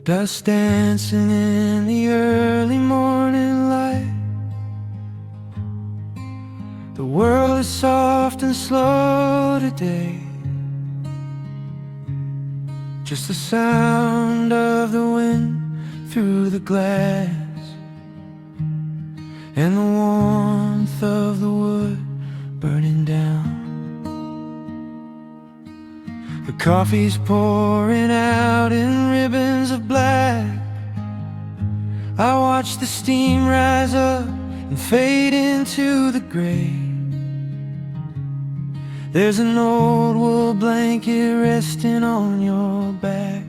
Dust dancing in the early morning light. The world is soft and slow today. Just the sound of the wind through the glass, and the warmth of the wood burning down. The coffee's pouring out in ribbons of black. I watch the steam rise up and fade into the gray. There's an old wool blanket resting on your back,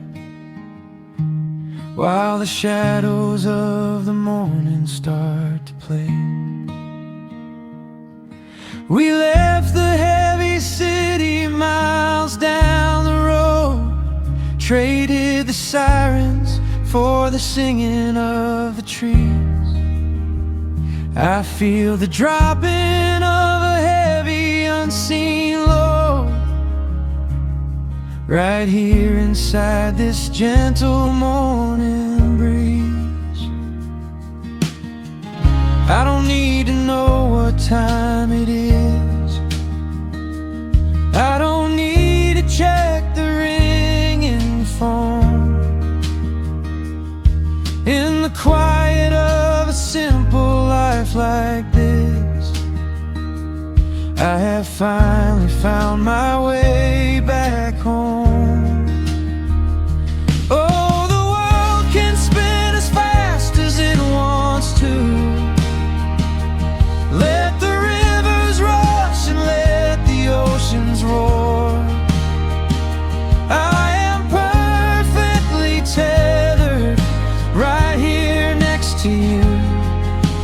while the shadows of the morning start to play. We left the heavy city miles down the road, traded the sirens for the singing of the trees. I feel the dropping of a heavy unseen load right here inside this gentle morning breeze. I don't need to know what time it is. I don't need to check the ringing phone. In the quiet of a simple life like this, I have finally found my way back home. Oh, the world can spin as fast as it wants to. Let the rivers rush and let the oceans roar. I am perfectly tethered right here next to you.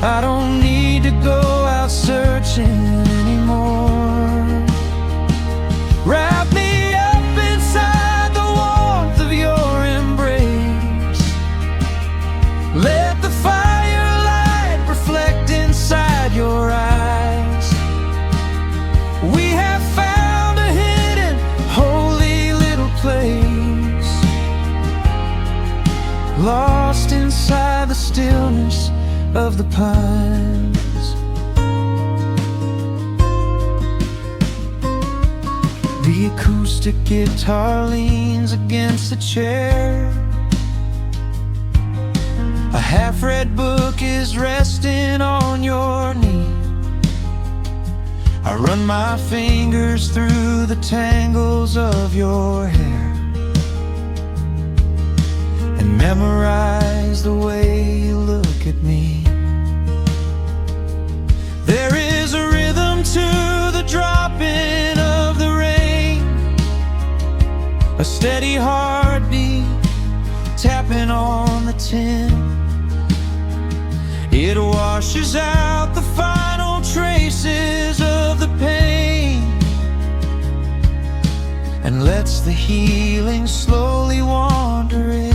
I don't need to go out searching anymore. Wrap me up inside the warmth of your embrace. Let the firelight reflect inside your eyes. We have found a hidden, holy little place, lost inside the stillness of the pines. The acoustic guitar leans against the chair. A half-read book is resting on your knee. I run my fingers through the tangles of your hair and memorize the way you look at me. There is a rhythm to the dropping of the rain, a steady heartbeat tapping on the tin. It washes out the final traces of the pain and lets the healing slowly wander in.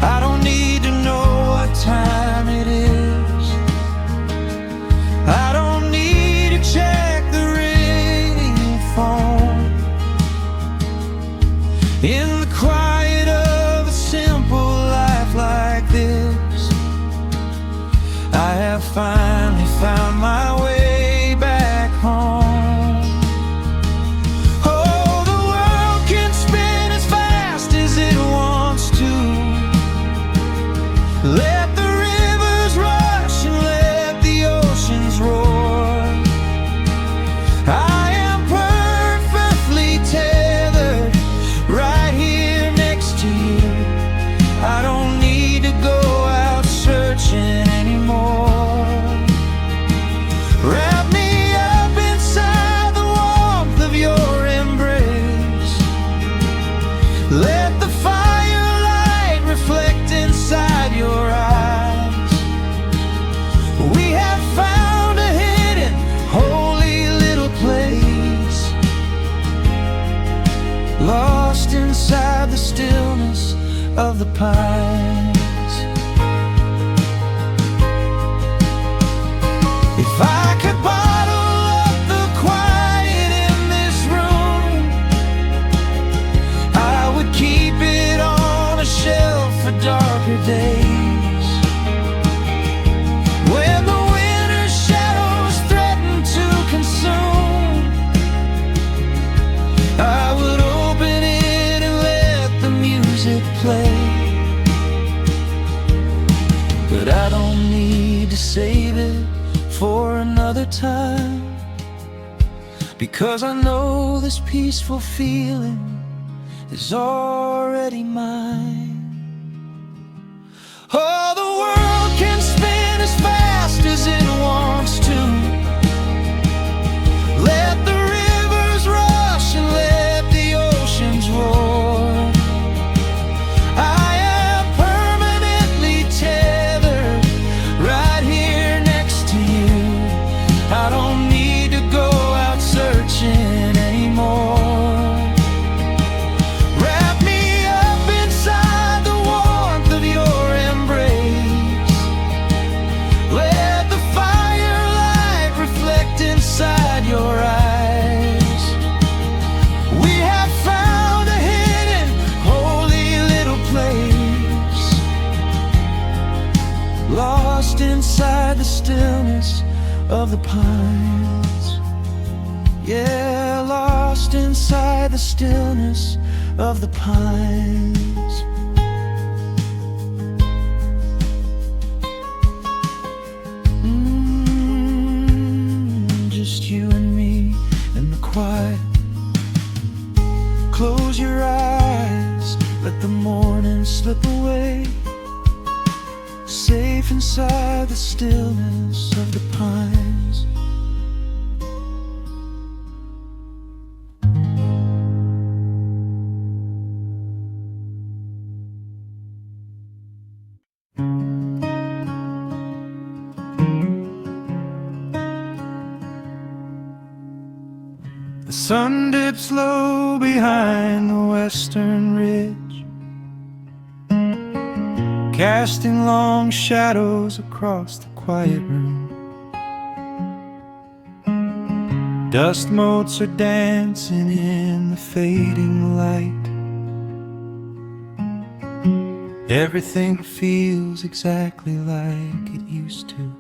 I don't need to know what time it is. I don't need to check the ringing phone. In the quiet of a simple life like this, I have finally found my way back home. Oh, the world can spin as fast as it wants to. Let the rivers rush and let the oceans roar. I am perfectly tethered right here next to you. I don't need to go out searching anymore. Wrap me up inside the warmth of your embrace. Let the firelight reflect inside your eyes. We have found a hidden, holy little place, lost inside the stillness of the pines. If I could bottle up the quiet in this room, I to save it for another time, because I know this peaceful feeling is already mine. Oh, the world can spin as fast as it wants to. Let the rivers rush and let the oceans roar. I am permanently tethered right here next to you. I don't need to go out searching anymore. Wrap me up inside the warmth of your embrace. Let the firelight reflect inside your eyes. We have found a hidden, holy little place, lost inside the stillness of the pines. Yeah, lost inside the stillness of the pines. Just you and me in the quiet. Close your eyes, let the morning slip away, safe inside the stillness of the pines. The sun dips low behind the western ridge, casting long shadows across the quiet room. Dust motes are dancing in the fading light. Everything feels exactly like it used to.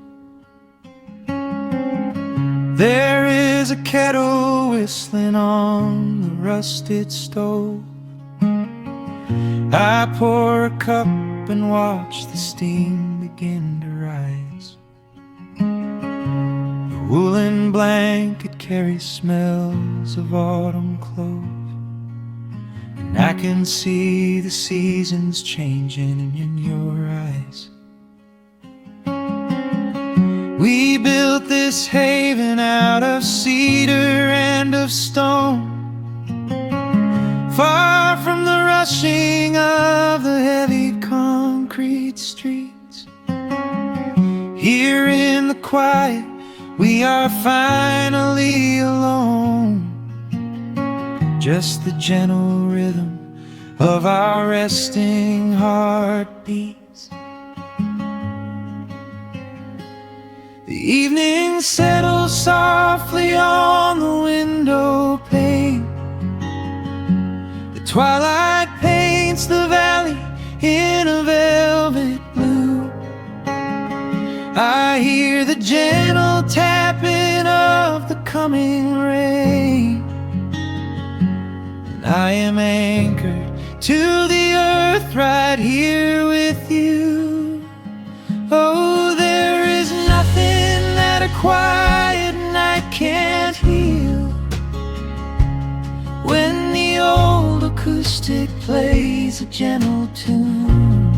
There is a kettle whistling on the rusted stove. I pour a cup and watch the steam begin to rise. The woolen blanket carries smells of autumn clove, and I can see the seasons changing in your eyes. We built this haven out of cedar and of stone, far from the rushing of the heavy concrete streets. Here in the quiet, we are finally alone. Just the gentle rhythm of our resting heartbeats. The evening settles softly on the window pane. The twilight paints the valley in a velvet blue. I hear the gentle tapping of the coming rain, and I am anchored to the earth right here with you. Oh, there is nothing that a quiet night can't heal, when the old acoustic plays a gentle tune.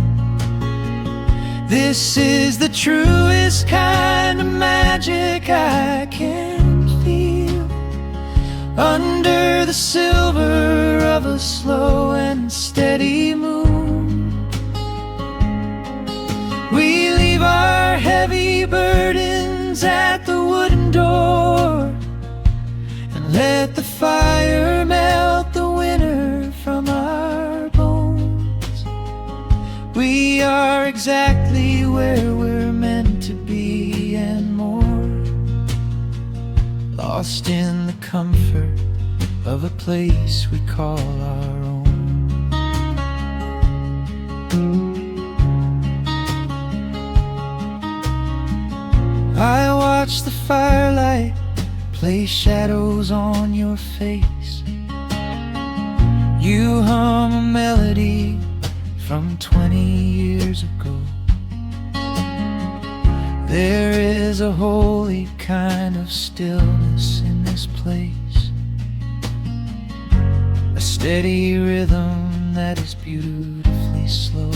This is the truest kind of magic I can feel, under the silver of a slow and steady moon. We leave our heavy burdens at the wooden door, and let the fire melt the winter from our bones. We are exactly where we're meant to be and more, lost in the comfort of a place we call our own. I watch the firelight play shadows on your face. You hum a melody from 20 years ago. There is a holy kind of stillness in this place, a steady rhythm that is beautifully slow.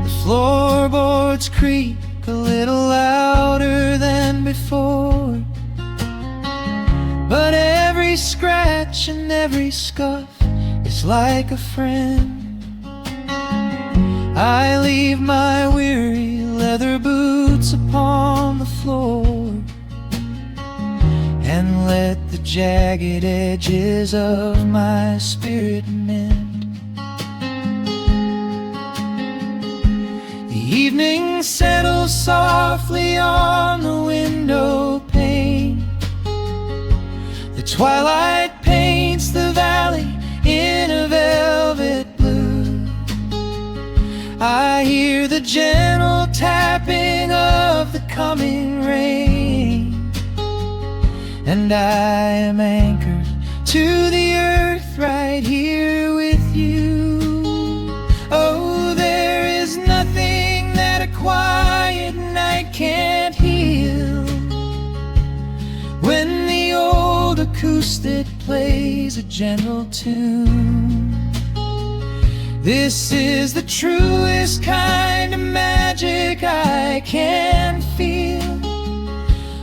The floorboards creak a little louder than before, but every scratch and every scuff is like a friend. I leave my weary leather boots upon the floor and let the jagged edges of my spirit mend. The evening settles softly on the window pane. The twilight paints the valley in a velvet blue. I hear the gentle tapping of the coming rain, and I am anchored to the earth right here with you. Oh, there is nothing that a quiet night can't heal. When the old acoustic plays a gentle tune, this is the truest kind of magic I can feel.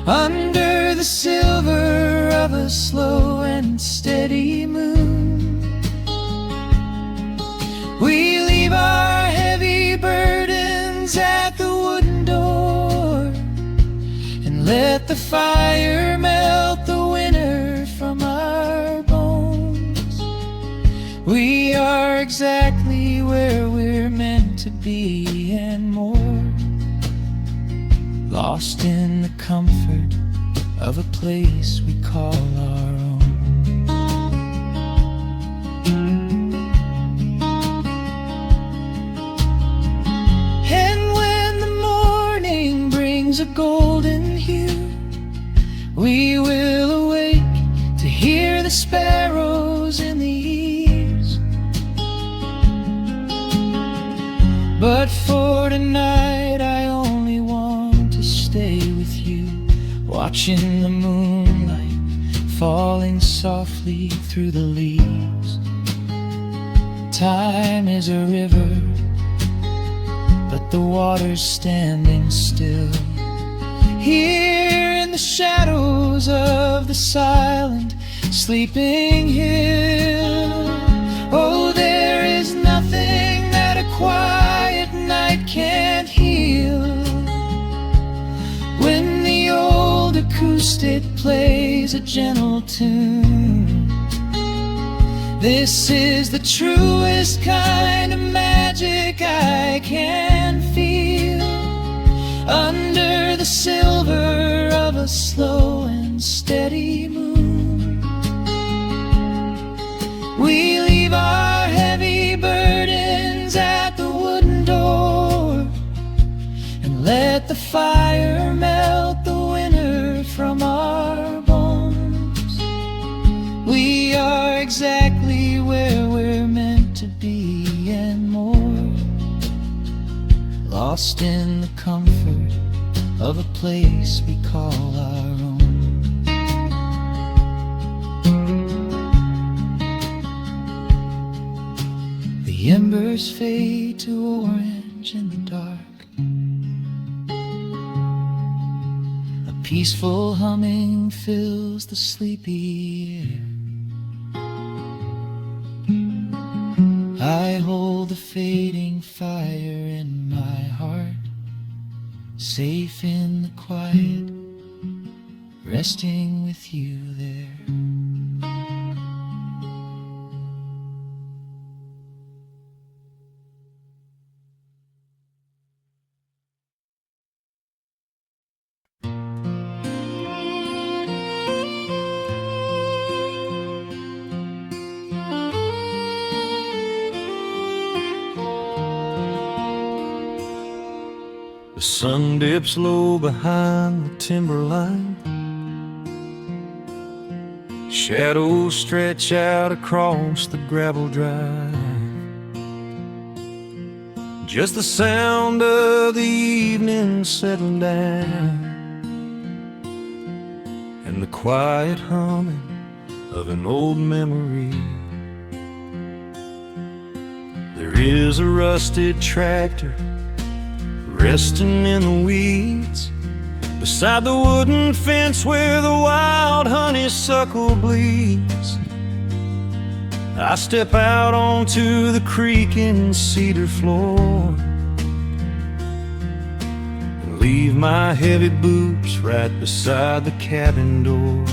Under the silver of a slow and steady moon, we leave our heavy burdens at the wooden door and let the fire melt the winter from our bones. We are exactly where we're meant to be and more, lost in the comfort of a place we call our own. And when the morning brings a golden hue, we will awake to hear the sparrows in the eaves. But for tonight I only want to stay with you, watching the moonlight falling softly through the leaves. Time is a river, but the water's standing still. Here in the shadows of the silent sleeping hill, oh, there is nothing that a quiet night can't heal. When the old acoustic plays a gentle tune, this is the truest kind of magic I can feel. Under the silver of a slow and steady moon, we leave our heavy burdens at the wooden door and let the fire melt the winter from our bones. We are exactly where we're meant to be and more, lost in the comfort of a place we call our own. The embers fade to orange in the dark. A peaceful humming fills the sleepy air. I hold the fading fire in my heart, safe in the quiet, resting with you there. The sun dips low behind the timberline. Shadows stretch out across the gravel drive. just the sound of the evening settling down, and the quiet humming of an old memory. There is a rusted tractor resting in the weeds beside the wooden fence where the wild honeysuckle bleeds. I step out onto the creaking cedar floor and leave my heavy boots right beside the cabin door.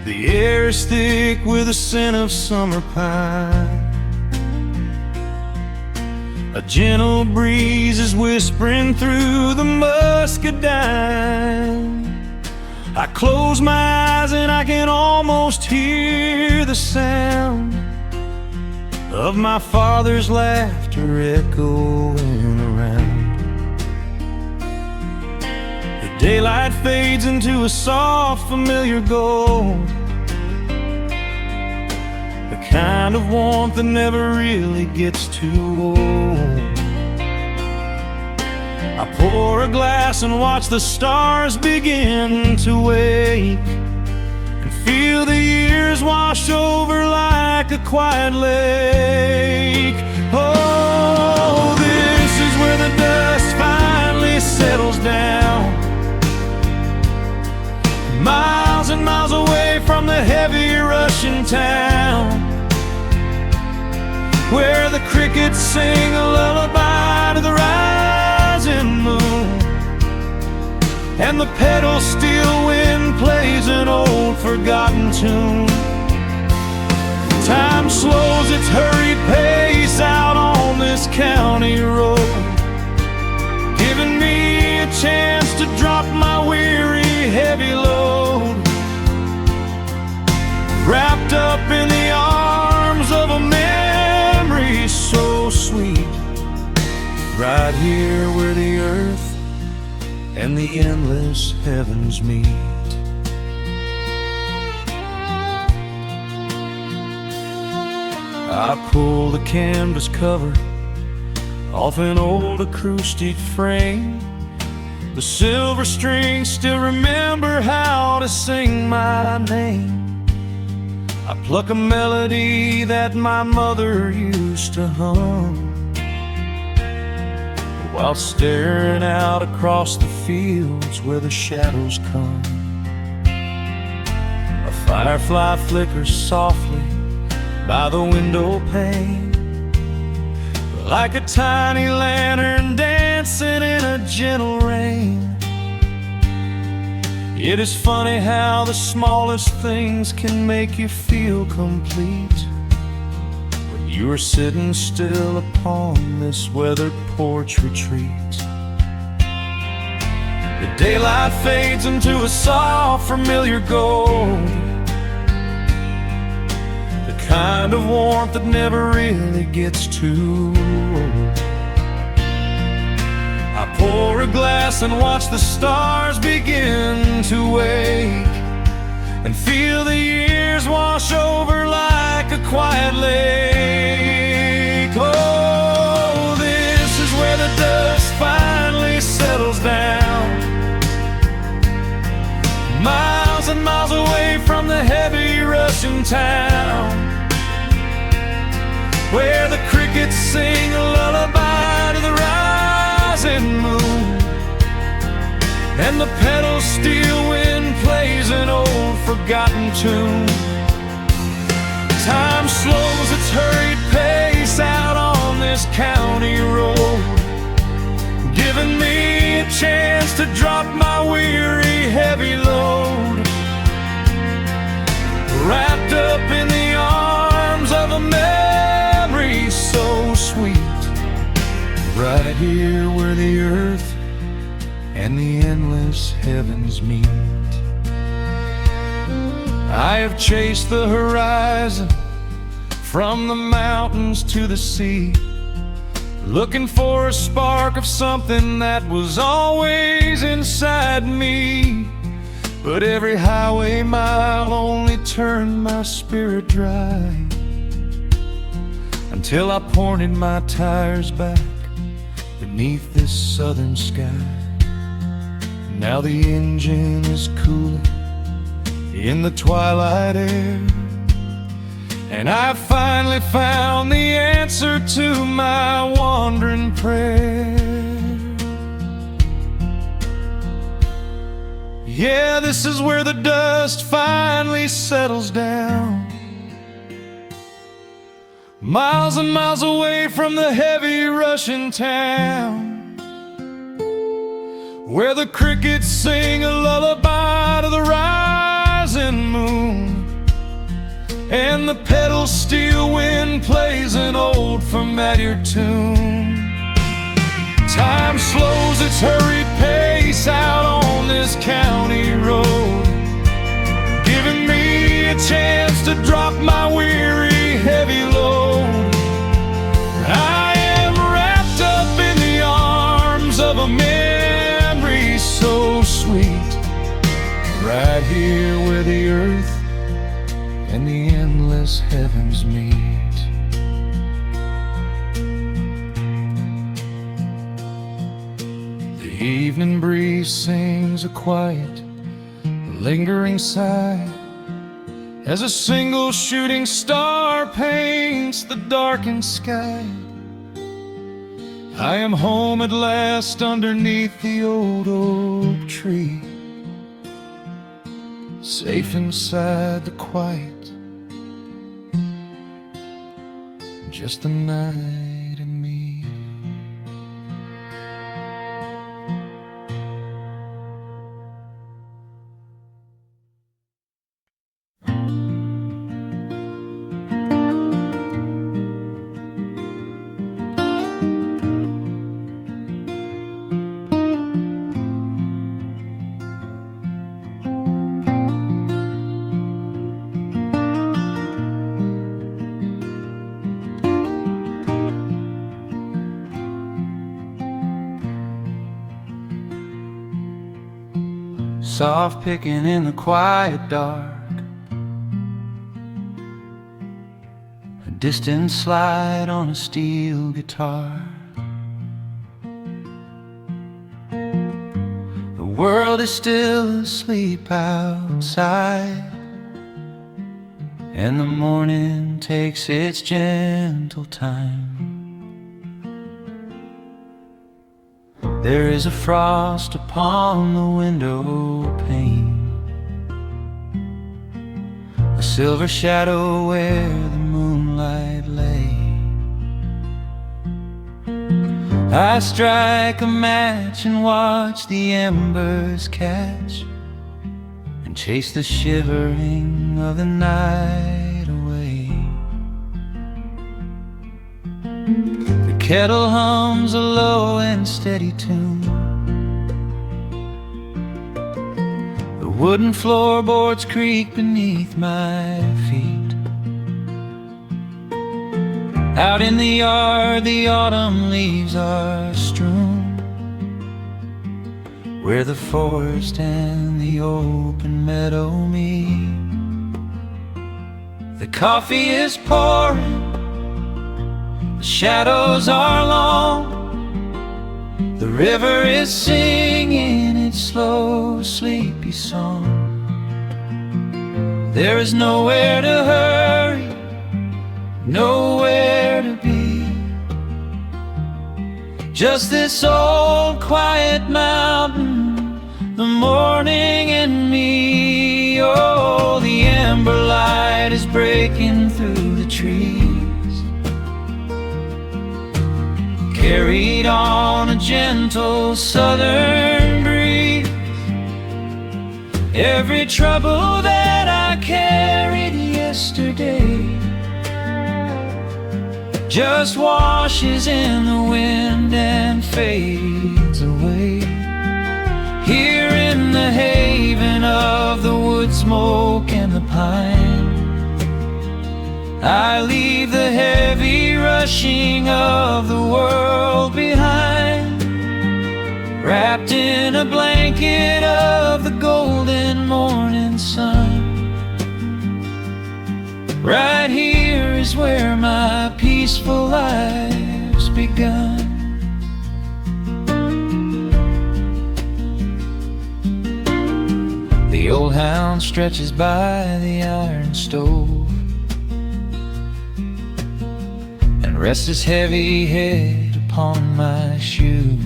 The air is thick with the scent of summer pine. A gentle breeze is whispering through the muscadine. I close my eyes and I can almost hear the sound of my father's laughter echoing around. The daylight fades into a soft, familiar gold, the kind of warmth that never really gets too old. I pour a glass and watch the stars begin to wake, and feel the years wash over like a quiet lake. Oh, this is where the dust finally settles down, miles and miles away from the heavy Russian town, where the crickets sing a lullaby to the rising moon, and the pedal steel wind plays an old forgotten tune. Time slows its hurried pace out on this county road, giving me a chance to drop my weary heavy load, wrapped up in the arms of a memory so sweet, right here where the earth and the endless heavens meet. I pull the canvas cover off an old acoustic frame. The silver strings still remember how to sing my name. I pluck a melody that my mother used to hum while staring out across the fields where the shadows come. A firefly flickers softly by the window pane, like a tiny lantern dancing in a gentle rain. It is funny how the smallest things can make you feel complete when you are sitting still upon this weathered porch retreat. The daylight fades into a soft, familiar gold, the kind of warmth that never really gets too old. I pour a glass and watch the stars begin to wake, and feel the years wash over like a quiet lake. Oh, this is where the dust finally settles down, miles and miles away from the heavy Russian town, where the crickets sing a lullaby to the rising moon, and the pedal steel wind plays an old forgotten tune. Time slows its hurried pace out on this county road, giving me a chance to drop my weary heavy load, wrapped up in the arms of a memory so sweet, right here where the earth and the endless heavens meet. I have chased the horizon from the mountains to the sea, looking for a spark of something that was always inside me. But every highway mile only turned my spirit dry, until I pointed my tires back beneath this southern sky. Now the engine is cooling in the twilight air, and I finally found the answer to my wandering prayer. Yeah, this is where the dust finally settles down, miles and miles away from the heavy Russian town, where the crickets sing a lullaby to the rising moon, and the pedal steel wind plays an old familiar tune. Time slows its hurried pace out on this county road, giving me a chance to drop my weary, heavy load. I am wrapped up in the arms of a memory so sweet, right here where the earth and the endless heavens meet. The evening breeze sings a quiet, lingering sigh as a single shooting star paints the darkened sky. I am home at last underneath the old oak tree, safe inside the quiet, just the night and me. Soft picking in the quiet dark, a distant slide on a steel guitar. The world is still asleep outside, and the morning takes its gentle time. There is a frost upon the window pane, a silver shadow where the moonlight lay. I strike a match and watch the embers catch, and chase the shivering of the night away. The kettle hums a low and steady tune, the wooden floorboards creak beneath my feet. Out in the yard the autumn leaves are strewn, where the forest and the open meadow meet. The coffee is pouring, the shadows are long, the river is singing its slow, sleepy song. There is nowhere to hurry, nowhere to be, just this old quiet mountain, the morning and me. Oh, the amber light is breaking through the trees, carried on a gentle southern breeze. Every trouble that I carried yesterday just washes in the wind and fades away. Here in the haven of the wood smoke and the pine, I leave the heavy rushing of the world behind, wrapped in a blanket of the golden morning sun. Right here is where my peaceful begun. The old hound stretches by the iron stove and rests his heavy head upon my shoe.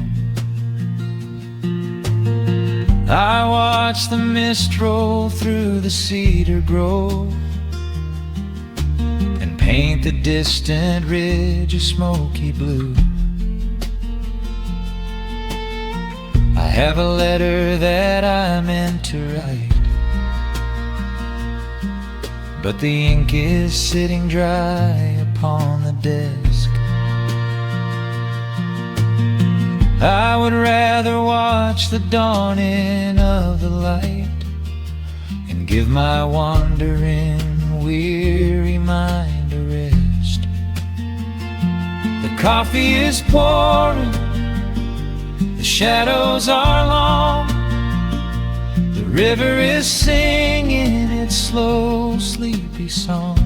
I watch the mist roll through the cedar grove and paint the distant ridge a smoky blue. I have a letter that I meant to write, but the ink is sitting dry upon the desk. I would rather watch the dawning of the light and give my wandering, weary mind a rest. The coffee is pouring, the shadows are long, the river is singing its slow, sleepy song.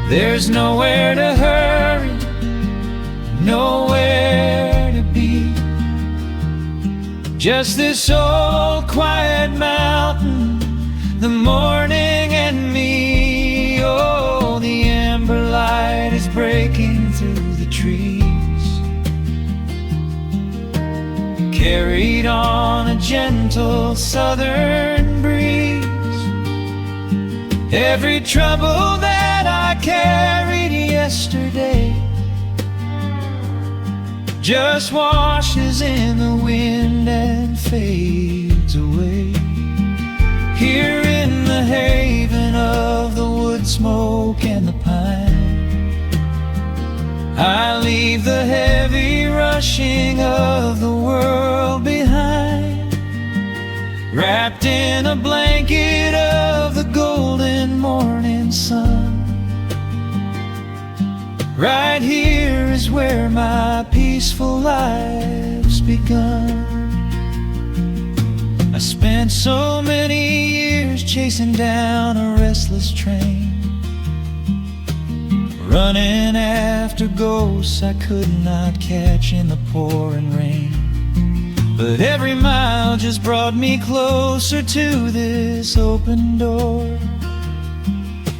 There's nowhere to hurry, nowhere to be, just this old quiet mountain, the morning and me. Oh, the amber light is breaking through the trees, carried on a gentle southern breeze. Every trouble that I carried yesterday just washes in the wind and fades away. Here in the haven of the wood smoke and the pine, I leave the heavy rushing of the world behind, wrapped in a blanket of the golden morning sun. Right here is where my peaceful life's begun. I spent so many years chasing down a restless train, running after ghosts I could not catch in the pouring rain. But every mile just brought me closer to this open door,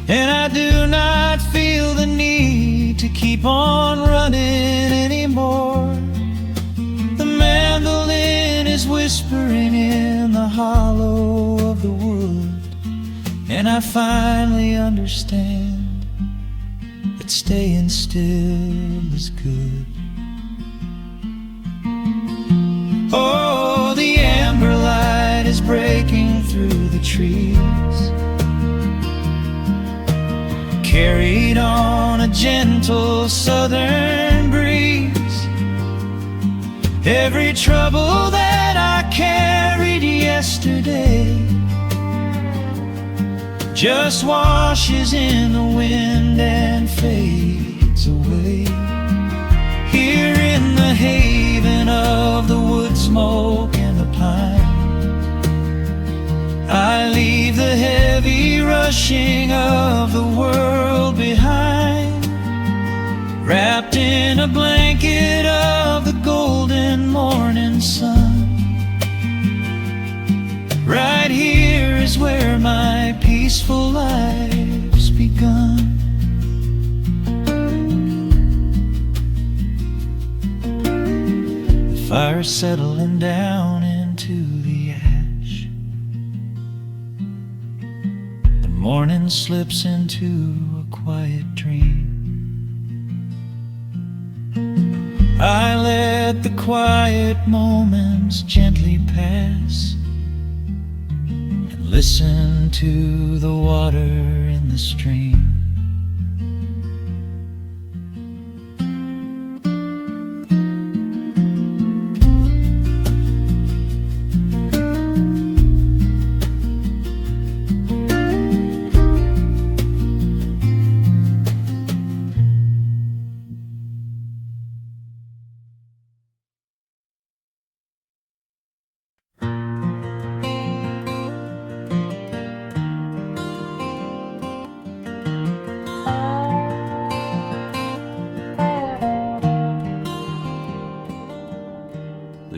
and I do not feel the need to keep on running anymore. The mandolin is whispering in the hollow of the wood, and I finally understand that staying still is good. Oh, the amber light is breaking through the trees, carried on a gentle southern breeze. Every trouble that I carried yesterday just washes in the wind and fades away. Here in the haven of the wood smoke and the pine, I leave the heavy rushing of the world behind, wrapped in a blanket of the golden morning sun. Right here is where my peaceful life's begun. The fire's settling down into the ash, the morning slips into a quiet dream. I let the quiet moments gently pass and listen to the water in the stream.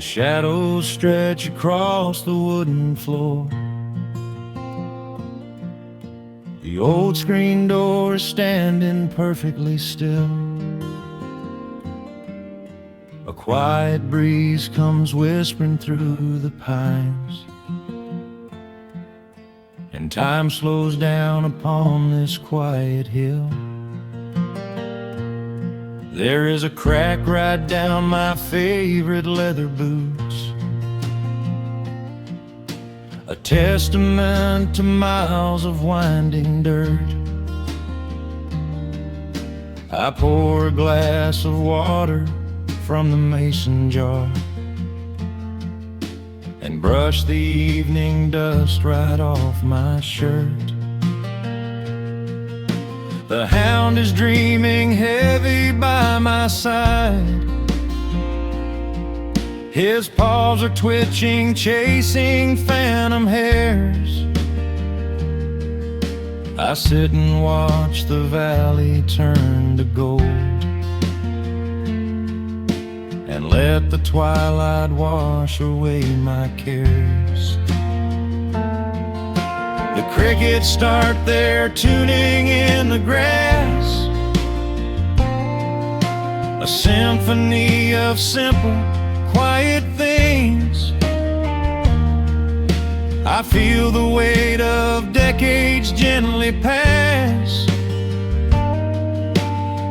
shadows stretch across the wooden floor. The old screen door is standing perfectly still. A quiet breeze comes whispering through the pines, and time slows down upon this quiet hill. There is a crack right down my favorite leather boots, a testament to miles of winding dirt. I pour a glass of water from the mason jar and brush the evening dust right off my shirt. The hound is dreaming heavy by my side. His paws are twitching, chasing phantom hares. I sit and watch the valley turn to gold, and let the twilight wash away my cares. The crickets start their tuning in the grass, a symphony of simple, quiet things. I feel the weight of decades gently pass,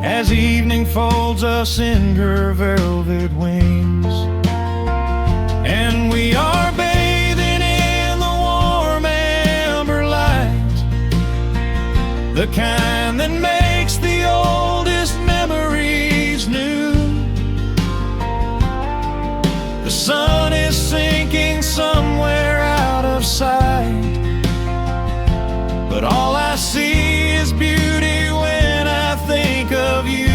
as evening folds us in her velvet wings. And we are bathing in the warm amber light, the kind that makes the oldest memories new. The sun is sinking somewhere out of sight, but all I see is beauty when I think of you.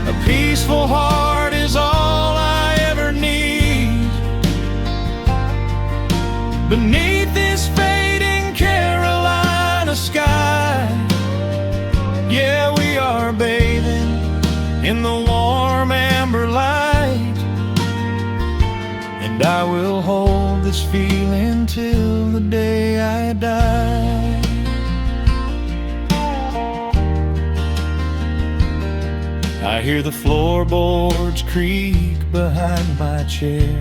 A peaceful heart is all I ever need. Beneath this fading Carolina sky, yeah, we are bathing in the warm amber light, and I will hold this feeling till the day I die. I hear the floorboards creak behind my chair.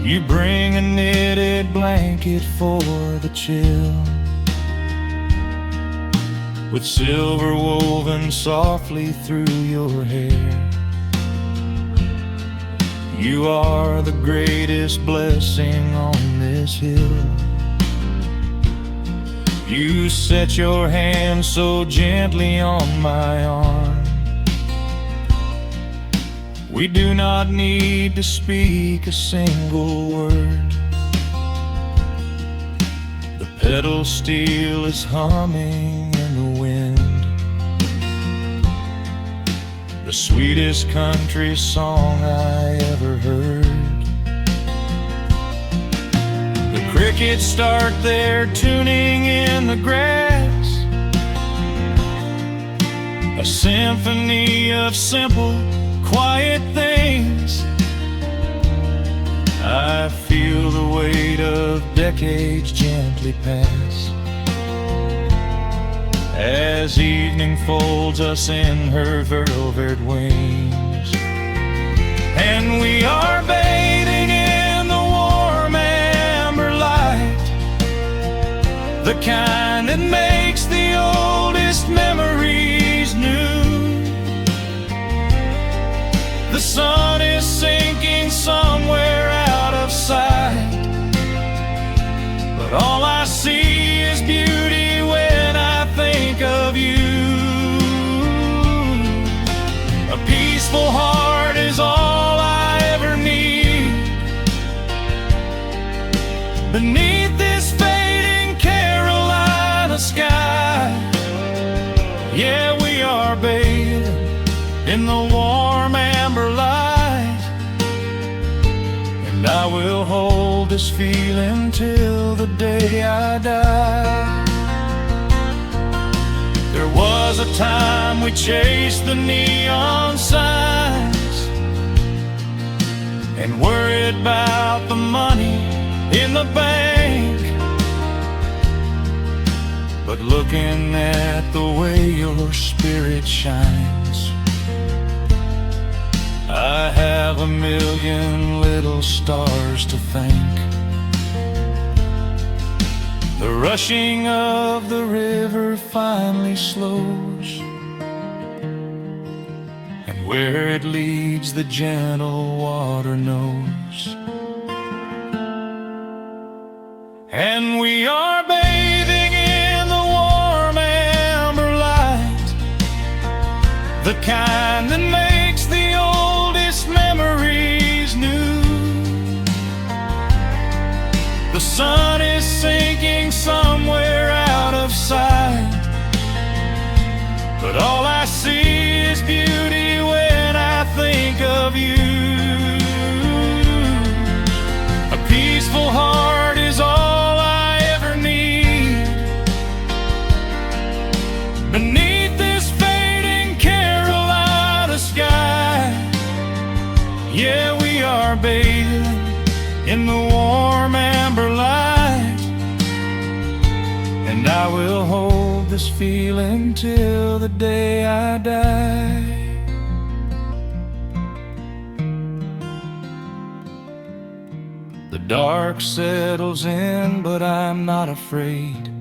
You bring a knitted blanket for the chill, with silver woven softly through your hair. You are the greatest blessing on this hill. You set your hand so gently on my arm. We do not need to speak a single word. The pedal steel is humming in the wind, the sweetest country song I ever heard. The crickets start their tuning in the grass, a symphony of simple, quiet things. I feel the weight of decades gently pass, as evening folds us in her velvet wings. And we are bathing in the warm amber light, the kind that makes the oldest memories new. The sun is sinking somewhere out of sight, but all I see is beauty when I think of you. A peaceful heart is all I ever need. Beneath this fading Carolina sky, yeah, we are bathing in the warm amber light, and I will hold this feeling till the day I die. There was a time we chased the neon signs and worried about the money in the bank. But looking at the way your spirit shines, I have a million little stars to thank. The rushing of the river finally slows, and where it leads the gentle water knows. And we are bathing in the warm amber light, the kind that makes the oldest memories new. The sun is sinking somewhere out of sight, but all I see is beauty when I think of you. A peaceful heart is all I ever need. Beneath this fading Carolina sky, yeah, we are bathing in the warm amber light, and I will hold this feeling till the day I die. The dark settles in, but I'm not afraid.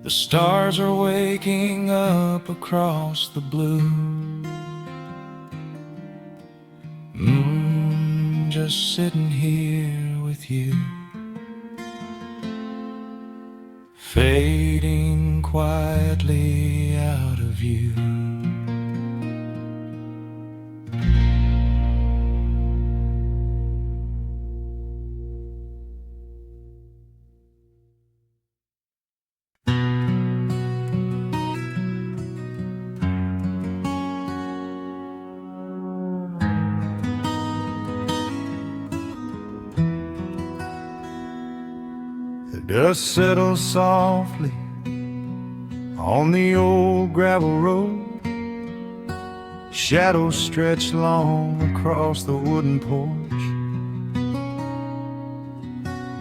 The stars are waking up across the blue. Just sitting here with you, fading quietly out of view. The dust settles softly on the old gravel road. Shadows stretch long across the wooden porch.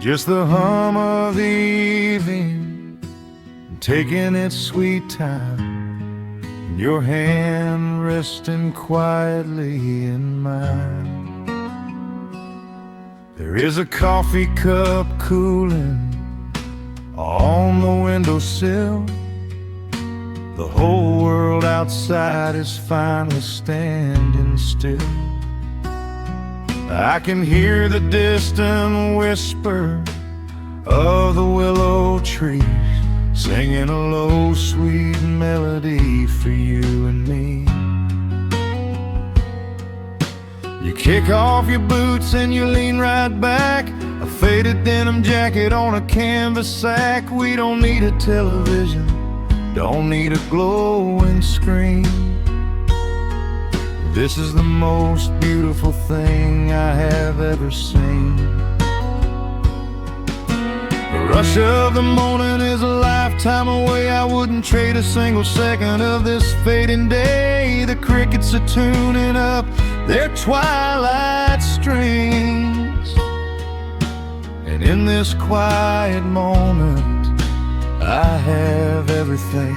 Just the hum of the evening taking its sweet time, and your hand resting quietly in mine. There is a coffee cup cooling on the windowsill. The whole world outside is finally standing still. I can hear the distant whisper of the willow trees singing a low, sweet melody for you and me. You kick off your boots and you lean right back, a faded denim jacket on a canvas sack. We don't need a television, don't need a glowing screen. This is the most beautiful thing I have ever seen. The rush of the morning is a lifetime away. I wouldn't trade a single second of this fading day. The crickets are tuning up their twilight strings, and in this quiet moment I have everything.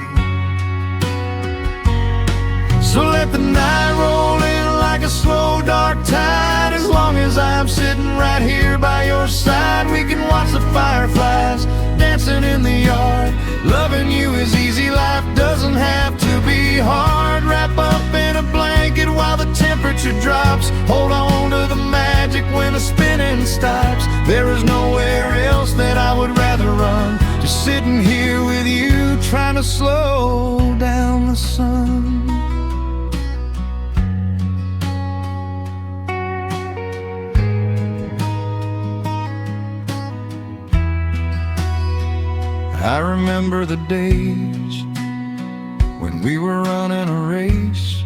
So let the night roll in like a slow dark tide. As long as I'm sitting right here by your side, we can watch the fireflies dancing in the yard. Loving you is easy, life doesn't have to be hard. Wrap up in a blanket while the temperature drops. Hold on to the magic when the spinning stops. There is nowhere else that I would rather run, just sitting here with you, trying to slow down the sun. I remember the days when we were running a race,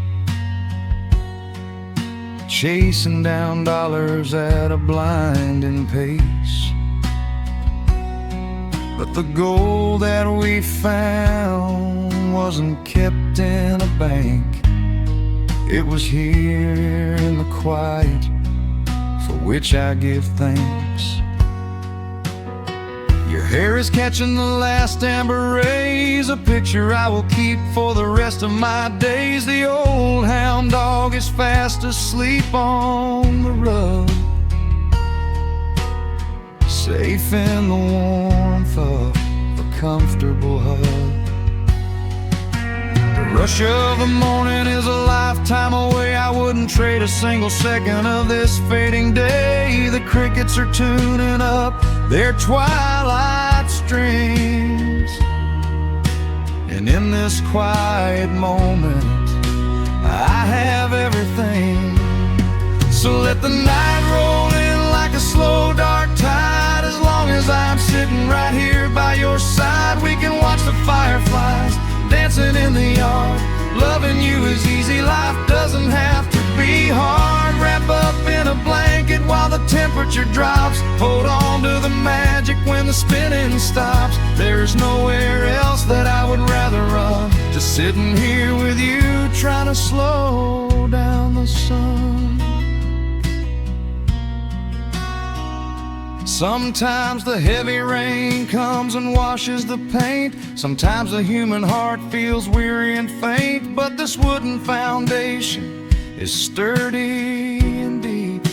chasing down dollars at a blinding pace. But the gold that we found wasn't kept in a bank. It was here in the quiet, for which I give thanks. Your hair is catching the last amber rays, a picture I will keep for the rest of my days. The old hound dog is fast asleep on the rug, safe in the warmth of a comfortable hug. The rush of the morning is a lifetime away. I wouldn't trade a single second of this fading day. The crickets are tuning up their twilight strings, and in this quiet moment I have everything. So let the night roll in like a slow dark tide. As long as I'm sitting right here by your side, we can watch the fireflies dancing in the yard. Loving you is easy, life doesn't have to be hard. Wrap up in a blanket while the temperature drops. Hold on to the magic when the spinning stops. There's nowhere else that I would rather run. Just sitting here with you, trying to slow down the sun. Sometimes the heavy rain comes and washes the paint. Sometimes the human heart feels weary and faint. But this wooden foundation is sturdy and deep,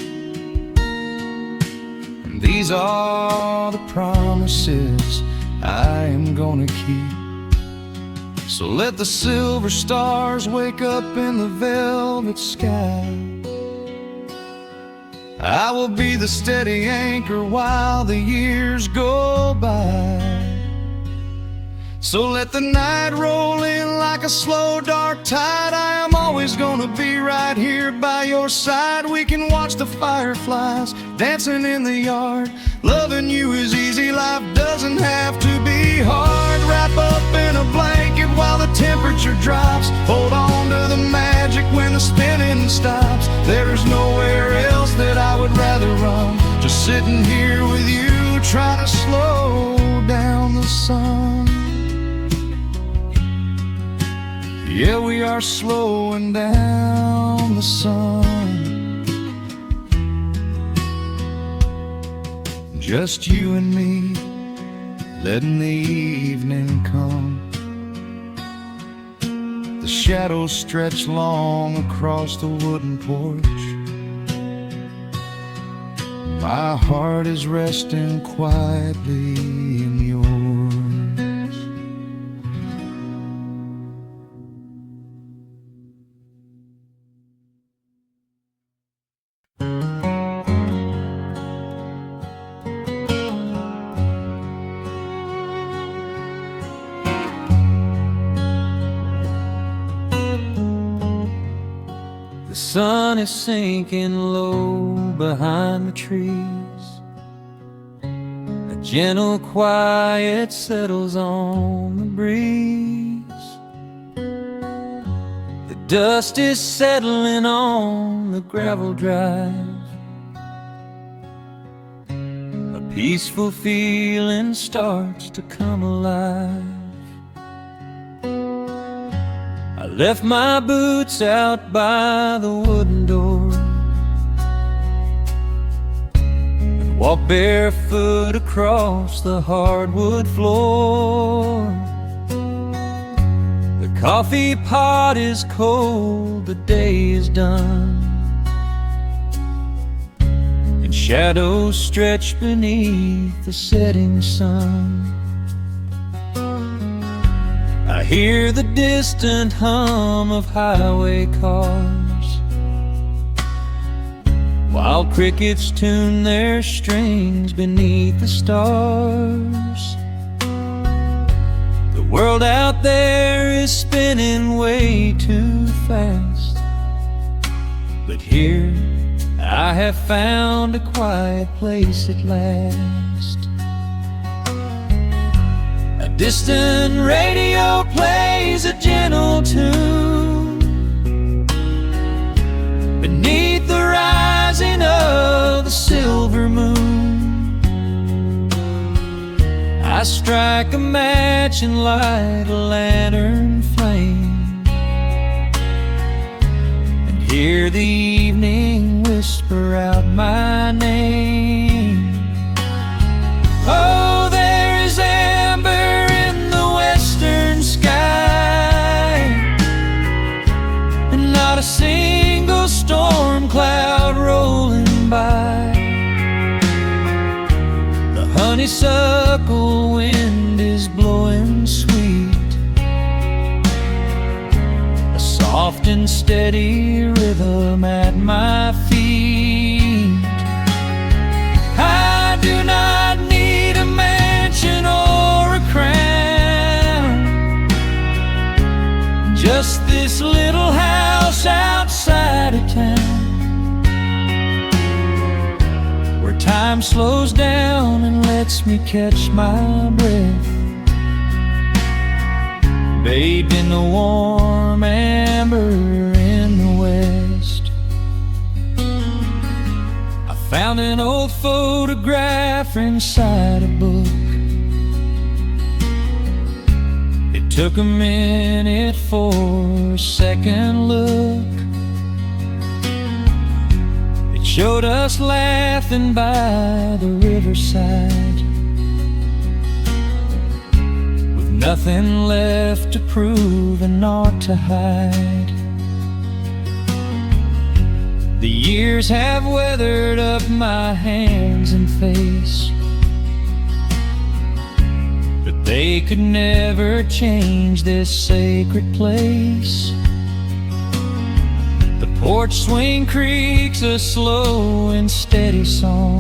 and these are the promises I am gonna keep. So let the silver stars wake up in the velvet sky. I will be the steady anchor while the years go by. So let the night roll in like a slow dark tide. I am always gonna be right here by your side. We can watch the fireflies dancing in the yard. Loving you is easy, life doesn't have to be hard. Wrap up in a blanket while the temperature drops. Hold on to the magic when the spinning stops. There's nowhere else that I would rather run. Just sitting here with you, trying to slow down the sun. Yeah, we are slowing down the sun. Just you and me, letting the evening come. The shadows stretch long across the wooden porch. My heart is resting quietly in yours. The sun is sinking low behind the trees. A gentle quiet settles on the breeze. The dust is settling on the gravel drive. A peaceful feeling starts to come alive. I left my boots out by the wooden door and walked barefoot across the hardwood floor. The coffee pot is cold, the day is done, and shadows stretch beneath the setting sun. I hear the distant hum of highway cars, while crickets tune their strings beneath the stars. The world out there is spinning way too fast, but here I have found a quiet place at last. A distant radio plays a gentle tune beneath the rising of the silver moon. I I strike a match and light a lantern flame, and hear the evening whisper out my name. Oh, there is amber in the western sky, and not a single storm cloud rolling by. The honeysuckle wind is blowing sweet, a soft and steady rhythm at my feet. I do not need a mansion or a crown, just this little house outside of town, where time slows down and lets me catch my breath, bathed in the warm amber in the west. I found an old photograph inside a book. It took a minute for a second look. It showed us laughing by the riverside, with nothing left to prove and naught to hide. The years have weathered up my hands and face, but they could never change this sacred place. The porch swing creaks a slow and steady song,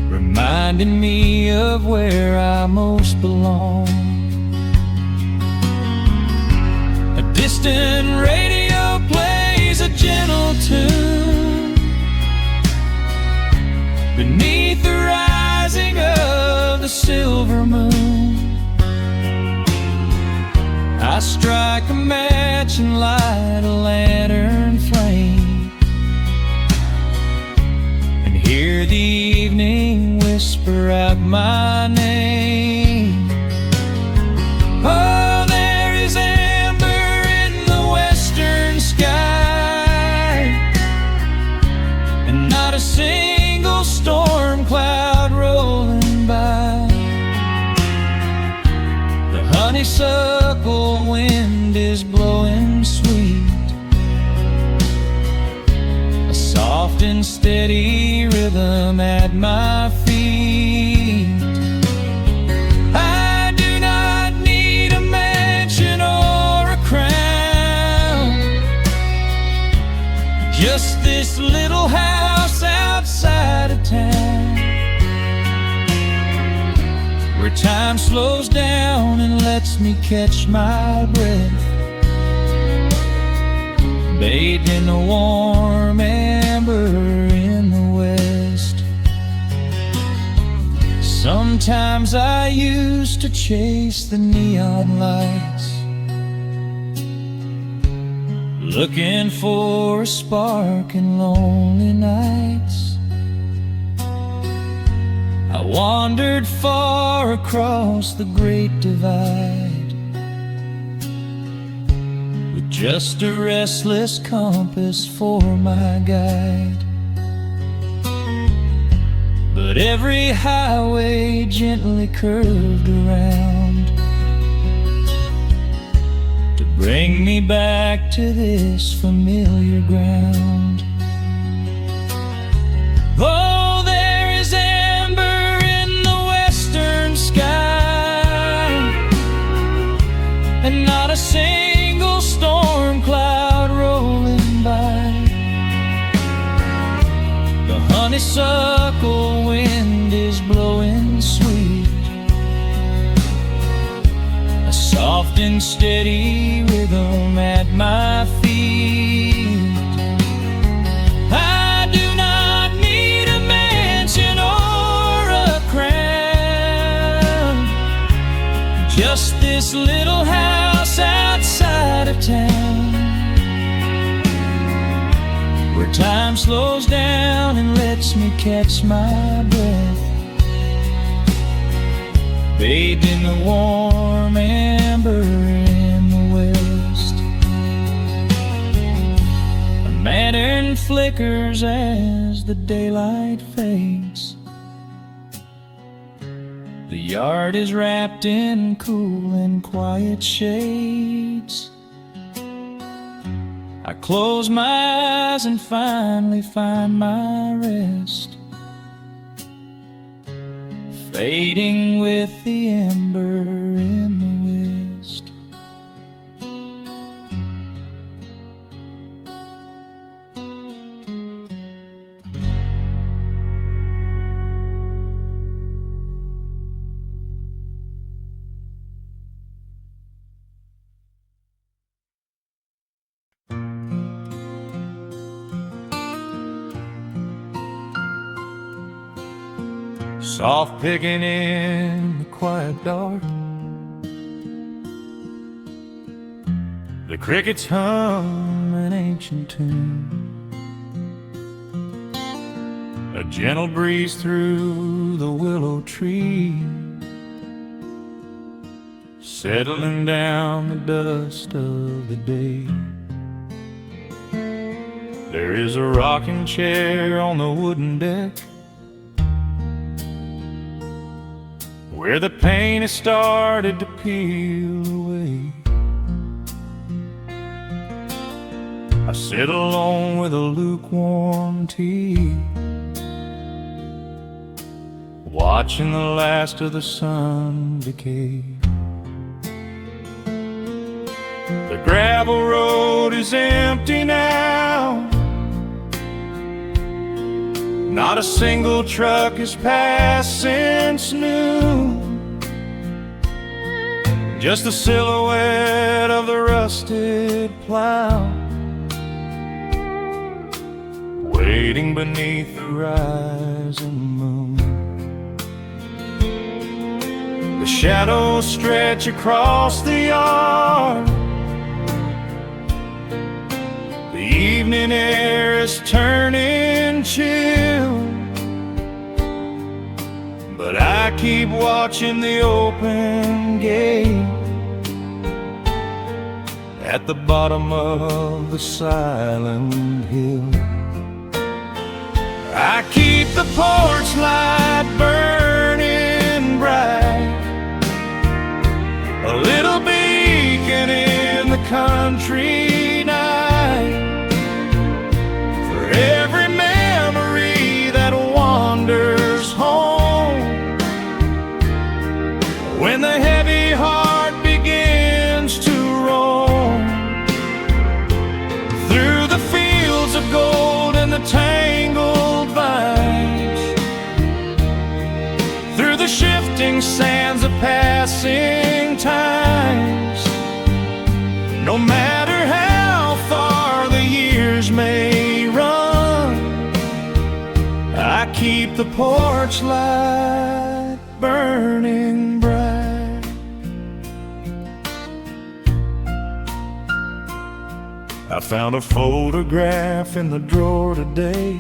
reminding me of where I most belong. A distant radio plays a gentle tune beneath the rising of the silver moon. I strike a match and light a lantern flame, and hear the evening whisper out my name. Oh, there is amber in the western sky, and not a single storm cloud rolling by. The honeysuckle wind is blowing sweet, a soft and steady rhythm at my feet. I do not need a mansion or a crown, just this little house outside of town, where time slows down and lets me catch my breath, bathed in the warm amber in the west. Sometimes I used to chase the neon lights, looking for a spark in lonely nights. I wandered far across the great divide, with just a restless compass for my guide. But every highway gently curved around to bring me back to this familiar ground. Oh, there is amber in the western sky, and not a single storm cloud rolling by. The honeysuckle wind is blowing sweet, a soft and steady rhythm at my feet. I do not need a mansion or a crown, just this little house outside of town, where time slows down and lets me catch my breath, bathed in the warm amber in the west. A lantern flickers as the daylight fades. The yard is wrapped in cool and quiet shades. I close my eyes and finally find my rest, fading with the ember in the west. Soft picking in the quiet dark, the crickets hum an ancient tune. A gentle breeze through the willow tree, settling down the dust of the day. There is a rocking chair on the wooden deck, where the paint has started to peel away. I sit alone with a lukewarm tea, watching the last of the sun decay. The gravel road is empty now, not a single truck has passed since noon. Just the silhouette of the rusted plow, waiting beneath the rising moon. The shadows stretch across the yard, the evening air is turning chill, but I keep watching the open gate at the bottom of the silent hill. I keep the porch light burning bright, a little beacon in the country night, for every memory that wanders home. When the heavy heart begins to roam through the fields of gold and the tangled vines, through the shifting sands of passing times, no matter how far the years may run, I keep the porch light burning bright. I found a photograph in the drawer today,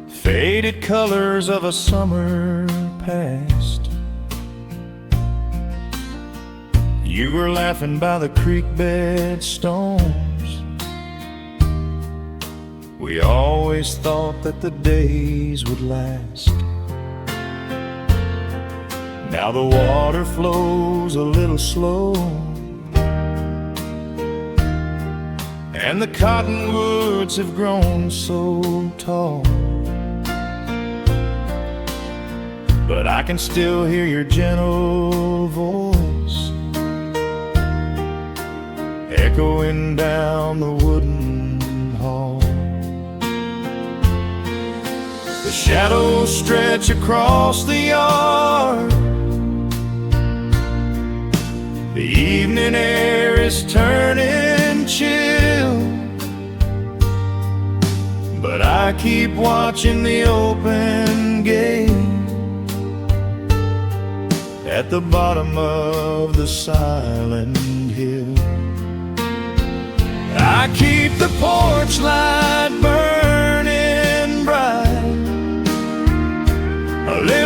faded colors of a summer past. You were laughing by the creek bed stones. We always thought that the days would last. Now the water flows a little slow, and the cottonwoods have grown so tall, but I can still hear your gentle voice echoing down the wooden hall. The shadows stretch across the yard, the evening air is turning chill, but I keep watching the open gate at the bottom of the silent hill. I keep the porch light burning bright, a little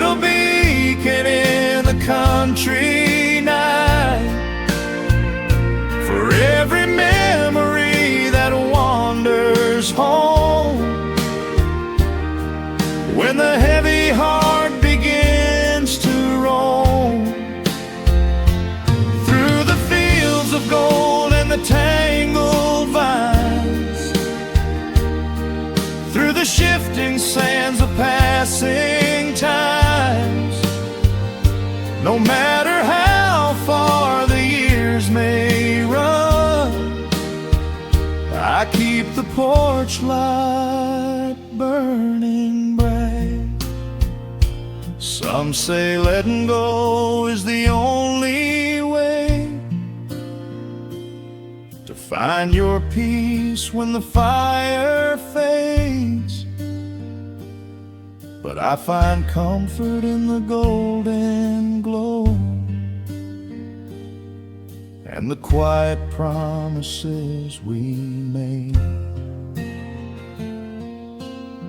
when the heavy heart begins to roam through the fields of gold and the tangled vines, through the shifting sands of passing times. No matter how far the years may run, I keep the porch light burning bright. Some say letting go is the only way to find your peace when the fire fades. But I find comfort in the golden glow and the quiet promises we made.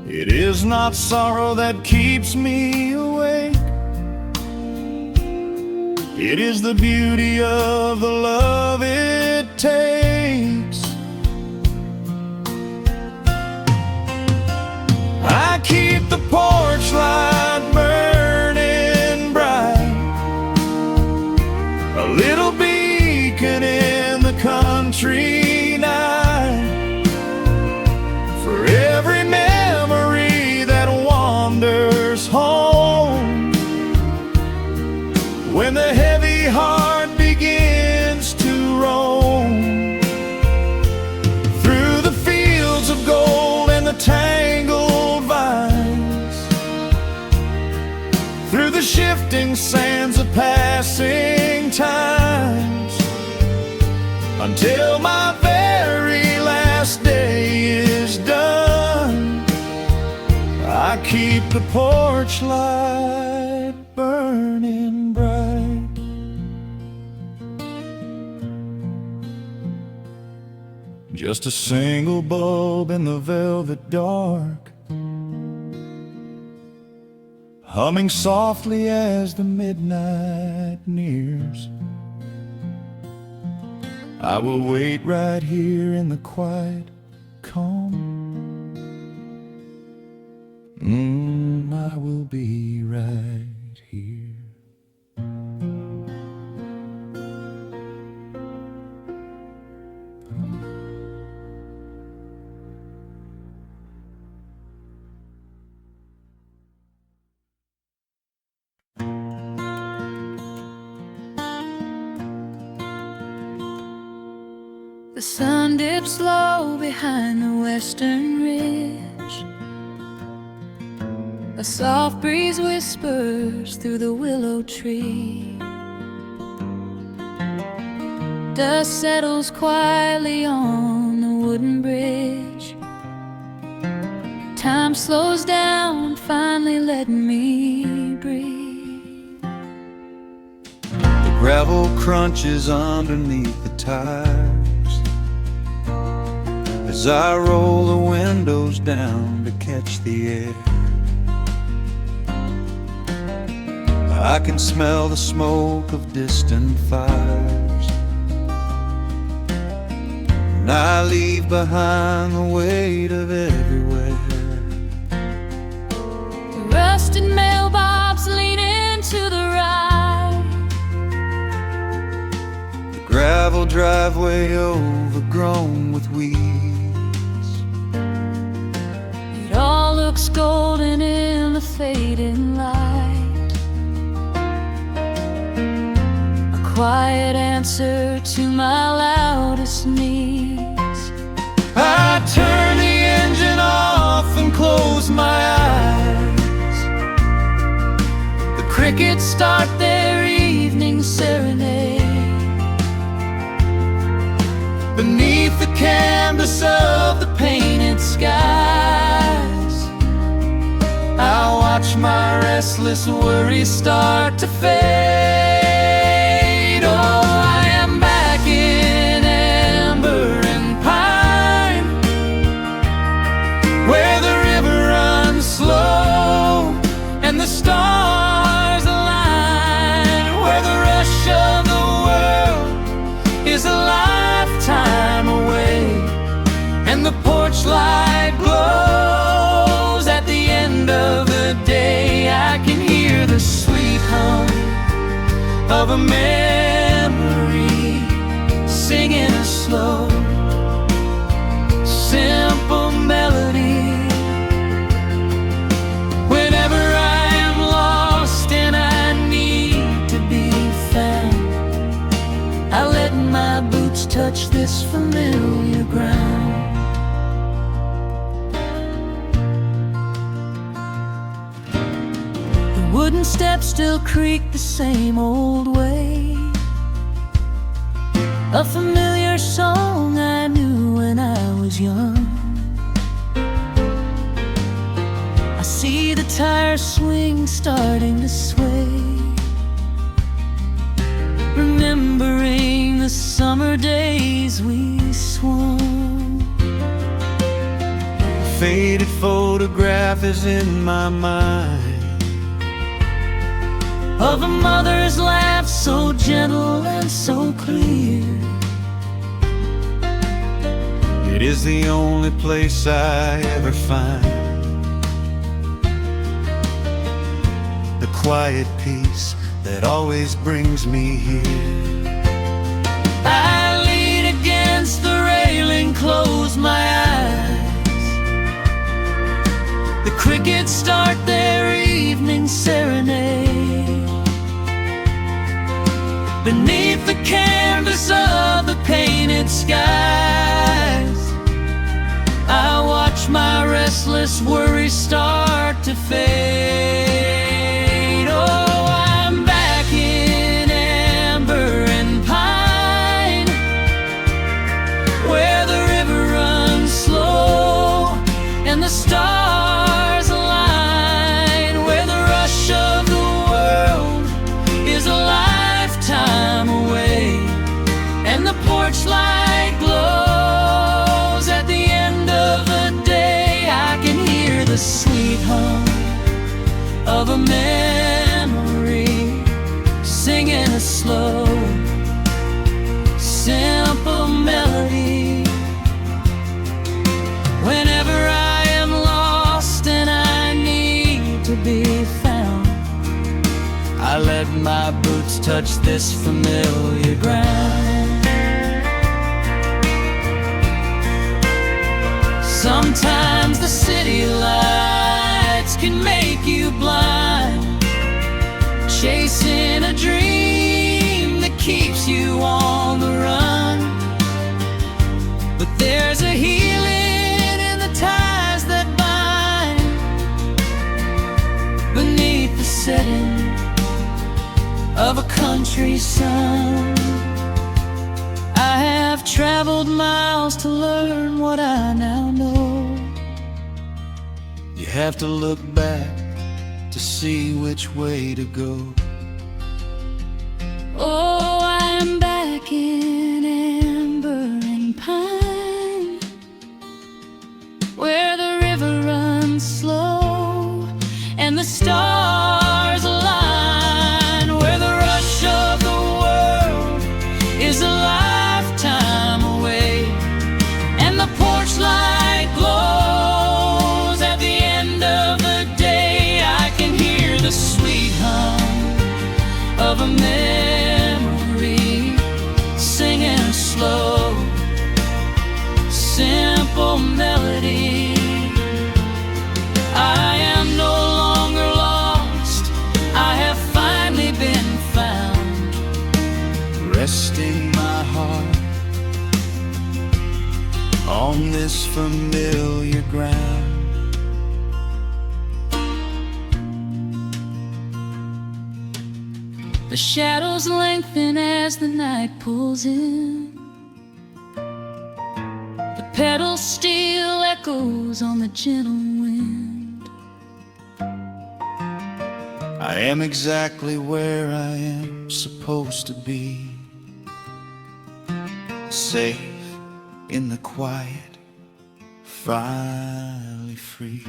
It is not sorrow that keeps me awake. It is the beauty of the love it takes. I keep the porch light burning bright, a little beacon in the country night, for every memory that wanders home when the heavy heart begins to roam through the fields of gold and the tangled vines, through the shifting sands of passing times, until my very last day is done. I keep the porch light burning bright. Just a single bulb in the velvet dark, humming softly as the midnight nears. I will wait right here in the quiet calm. I will be right here. The sun dips low behind the western ridge. A soft breeze whispers through the willow tree. Dust settles quietly on the wooden bridge. Time slows down, finally letting me breathe. The gravel crunches underneath the tires as I roll the windows down to catch the air. I can smell the smoke of distant fires, and I leave behind the weight of everywhere. The rusted mailbox lean into the right. The gravel driveway overgrown with weeds. It all looks golden in the fading light. Quiet answer to my loudest needs. I turn the engine off and close my eyes. The crickets start their evening serenade. Beneath the canvas of the painted skies, I watch my restless worries start to fade. Oh, I am back in amber and pine, where the river runs slow and the stars align, where the rush of the world is a lifetime away, and the porch light glows at the end of the of a memory, singing a slow, simple melody. Whenever I am lost and I need to be found, I let my boots touch this familiar ground. Wooden steps still creak the same old way, a familiar song I knew when I was young. I see the tires swing starting to sway, remembering the summer days we swung. A faded photograph is in my mind of a mother's laugh, so gentle and so clear. It is the only place I ever find the quiet peace that always brings me here. I lean against the railing, close my eyes. The crickets start their evening serenade. Beneath the canvas of the painted skies, I watch my restless worries start to fade. Oh, I'm back in amber and pine, where the river runs slow and the stars align, where the rush of the world is alive time away, and the porch light glows at the end of the day. I can hear the sweet hum of a memory, singing a slow, simple melody. Whenever I am lost and I need to be found, I let my boots touch this familiar ground. Sometimes the city lights can make you blind, chasing a dream that keeps you on the run. But there's a healing in the ties that bind beneath the setting of a country sun. I have traveled miles to learn what I now know. You have to look back to see which way to go. Oh, I'm back in amber and pine, where the river runs slow and the stars align, where the rush of the world is a lifetime away, and the porch light glows at the end of the day. I can hear the sweet hum of a memory, singing a slow, simple melody. I am no longer lost, I have finally been found, resting my heart on this familiar ground. The shadows lengthen as the night pulls in. The pedal steel echoes on the gentle wind. I am exactly where I am supposed to be, safe in the quiet, finally free.